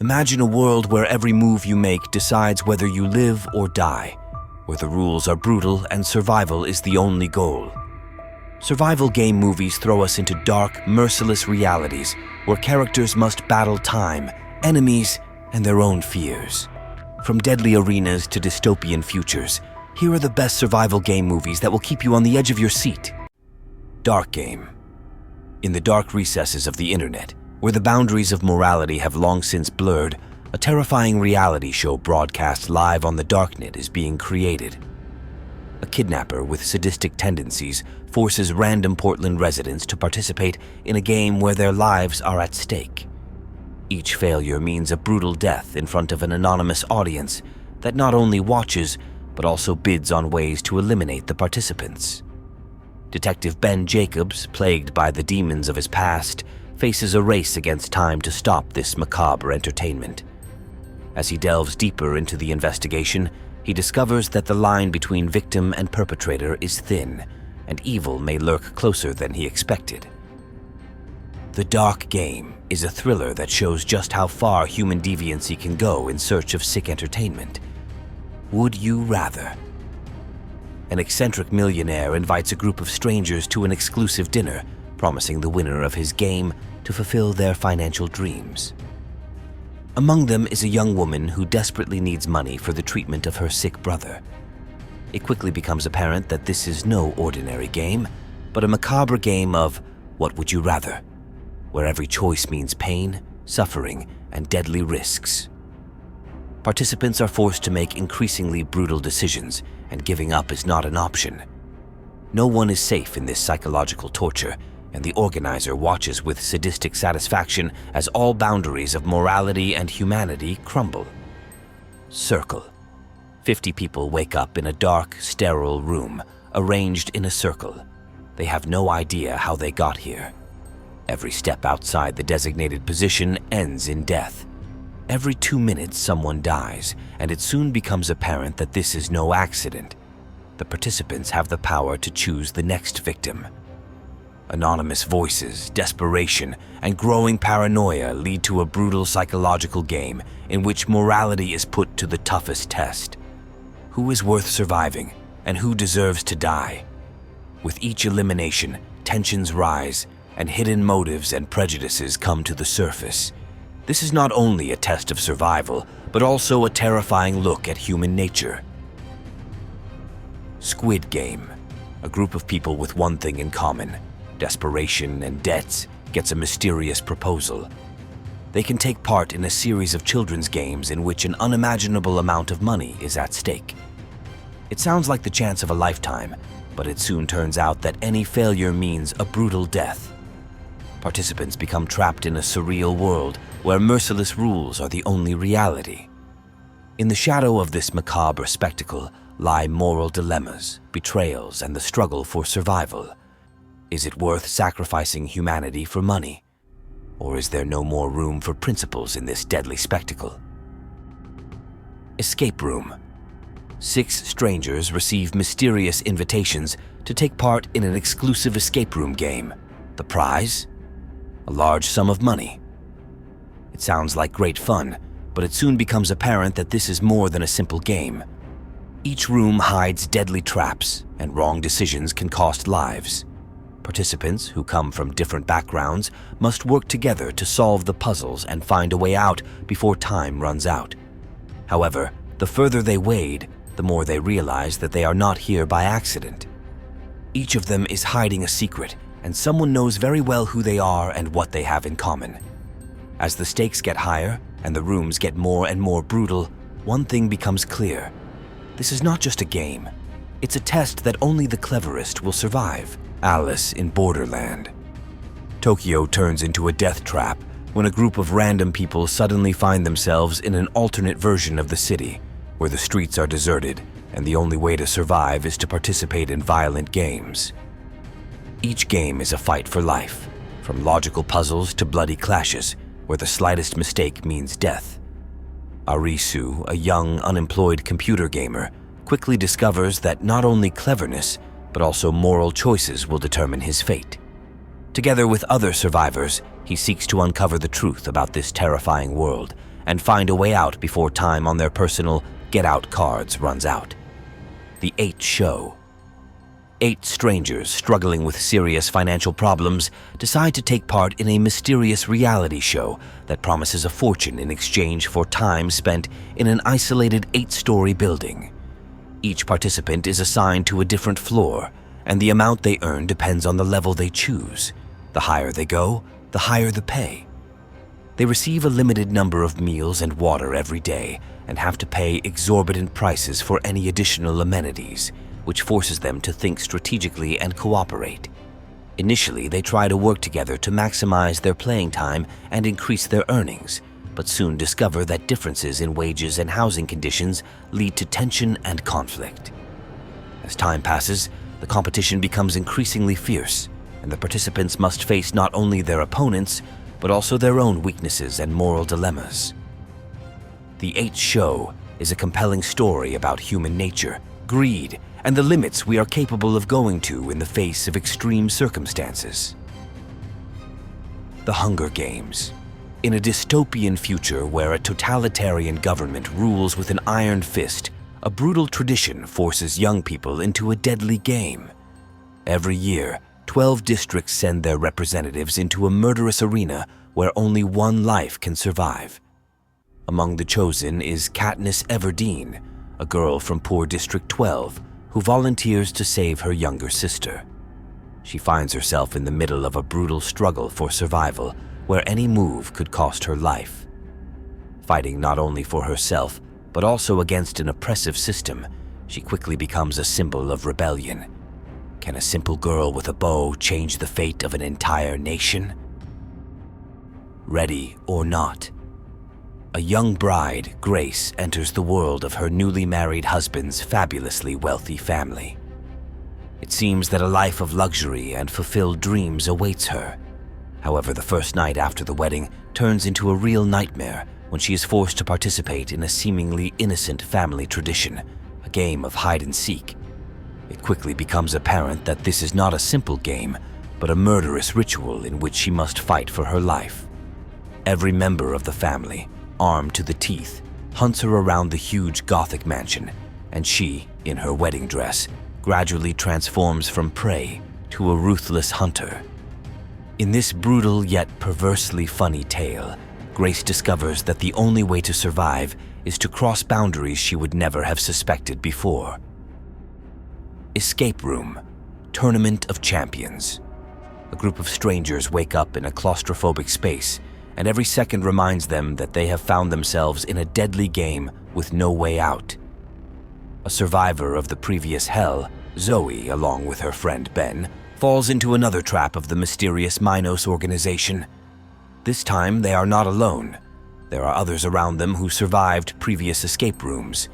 Imagine a world where every move you make decides whether you live or die, where the rules are brutal and survival is the only goal. Survival game movies throw us into dark, merciless realities where characters must battle time, enemies, and their own fears. From deadly arenas to dystopian futures, here are the best survival game movies that will keep you on the edge of your seat. DarkGame. In the dark recesses of the internet, where the boundaries of morality have long since blurred, a terrifying reality show broadcast live on the darknet is being created. A kidnapper with sadistic tendencies forces random Portland residents to participate in a game where their lives are at stake. Each failure means a brutal death in front of an anonymous audience that not only watches, but also bids on ways to eliminate the participants. Detective Ben Jacobs, plagued by the demons of his past, faces a race against time to stop this macabre entertainment. As he delves deeper into the investigation, he discovers that the line between victim and perpetrator is thin, and evil may lurk closer than he expected. The Dark Game is a thriller that shows just how far human deviancy can go in search of sick entertainment. Would you rather? An eccentric millionaire invites a group of strangers to an exclusive dinner, promising the winner of his game to fulfill their financial dreams. Among them is a young woman who desperately needs money for the treatment of her sick brother. It quickly becomes apparent that this is no ordinary game, but a macabre game of what would you rather, where every choice means pain, suffering, and deadly risks. Participants are forced to make increasingly brutal decisions, and giving up is not an option. No one is safe in this psychological torture, and the organizer watches with sadistic satisfaction as all boundaries of morality and humanity crumble. Circle. 50 people wake up in a dark, sterile room, arranged in a circle. They have no idea how they got here. Every step outside the designated position ends in death. Every 2 minutes, someone dies, and it soon becomes apparent that this is no accident. The participants have the power to choose the next victim. Anonymous voices, desperation, and growing paranoia lead to a brutal psychological game in which morality is put to the toughest test. Who is worth surviving, and who deserves to die? With each elimination, tensions rise, and hidden motives and prejudices come to the surface. This is not only a test of survival, but also a terrifying look at human nature. Squid Game. A group of people with one thing in common: desperation and debts gets a mysterious proposal. They can take part in a series of children's games in which an unimaginable amount of money is at stake. It sounds like the chance of a lifetime, but it soon turns out that any failure means a brutal death. Participants become trapped in a surreal world where merciless rules are the only reality. In the shadow of this macabre spectacle lie moral dilemmas, betrayals, and the struggle for survival. Is it worth sacrificing humanity for money? Or is there no more room for principles in this deadly spectacle? Escape Room. 6 strangers receive mysterious invitations to take part in an exclusive escape room game. The prize? A large sum of money. It sounds like great fun, but it soon becomes apparent that this is more than a simple game. Each room hides deadly traps, and wrong decisions can cost lives. Participants, who come from different backgrounds, must work together to solve the puzzles and find a way out before time runs out. However, the further they wade, the more they realize that they are not here by accident. Each of them is hiding a secret, and someone knows very well who they are and what they have in common. As the stakes get higher and the rooms get more and more brutal, one thing becomes clear. This is not just a game. It's a test that only the cleverest will survive. Alice in Borderland. Tokyo turns into a death trap when a group of random people suddenly find themselves in an alternate version of the city, where the streets are deserted and the only way to survive is to participate in violent games. Each game is a fight for life, from logical puzzles to bloody clashes, where the slightest mistake means death. Arisu, a young, unemployed computer gamer, quickly discovers that not only cleverness, but also moral choices will determine his fate. Together with other survivors, he seeks to uncover the truth about this terrifying world and find a way out before time on their personal get-out cards runs out. The 𝐂𝐡𝐷. 8 strangers struggling with serious financial problems decide to take part in a mysterious reality show that promises a fortune in exchange for time spent in an isolated 8-story building. Each participant is assigned to a different floor, and the amount they earn depends on the level they choose. The higher they go, the higher the pay. They receive a limited number of meals and water every day and have to pay exorbitant prices for any additional amenities, which forces them to think strategically and cooperate. Initially, they try to work together to maximize their playing time and increase their earnings, but soon discover that differences in wages and housing conditions lead to tension and conflict. As time passes, the competition becomes increasingly fierce, and the participants must face not only their opponents, but also their own weaknesses and moral dilemmas. The 𝐂𝐡𝐷 is a compelling story about human nature, greed, and the limits we are capable of going to in the face of extreme circumstances. The Hunger Games. In a dystopian future where a totalitarian government rules with an iron fist, a brutal tradition forces young people into a deadly game. Every year, 12 districts send their representatives into a murderous arena where only one life can survive. Among the chosen is Katniss Everdeen, a girl from poor District 12, who volunteers to save her younger sister. She finds herself in the middle of a brutal struggle for survival, where any move could cost her life. Fighting not only for herself, but also against an oppressive system, she quickly becomes a symbol of rebellion. Can a simple girl with a bow change the fate of an entire nation? Ready or not. A young bride, Grace, enters the world of her newly married husband's fabulously wealthy family. It seems that a life of luxury and fulfilled dreams awaits her. However, the first night after the wedding turns into a real nightmare when she is forced to participate in a seemingly innocent family tradition, a game of hide and seek. It quickly becomes apparent that this is not a simple game, but a murderous ritual in which she must fight for her life. Every member of the family, armed to the teeth, hunts her around the huge Gothic mansion, and she, in her wedding dress, gradually transforms from prey to a ruthless hunter. In this brutal yet perversely funny tale, Grace discovers that the only way to survive is to cross boundaries she would never have suspected before. Escape Room. Tournament of Champions. A group of strangers wake up in a claustrophobic space, and every second reminds them that they have found themselves in a deadly game with no way out. A survivor of the previous hell, Zoe, along with her friend Ben, falls into another trap of the mysterious 𝐸𝐻𝐼𝐻 organization. This time, they are not alone. There are others around them who survived previous escape rooms.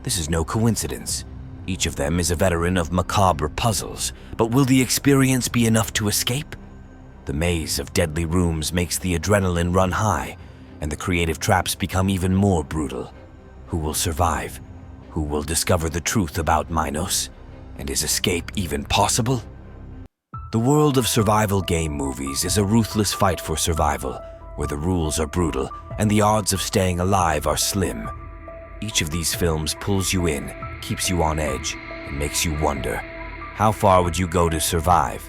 This is no coincidence. Each of them is a veteran of macabre puzzles, but will the experience be enough to escape? The maze of deadly rooms makes the adrenaline run high, and the creative traps become even more brutal. Who will survive? Who will discover the truth about 𝐸𝐻𝐼𝐻? And is escape even possible? The world of survival game movies is a ruthless fight for survival, where the rules are brutal and the odds of staying alive are slim. Each of these films pulls you in, keeps you on edge, and makes you wonder, how far would you go to survive?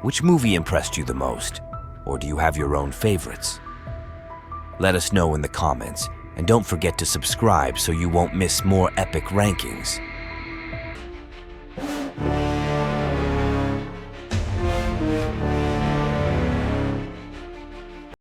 Which movie impressed you the most? Or do you have your own favorites? Let us know in the comments, and don't forget to subscribe so you won't miss more epic rankings.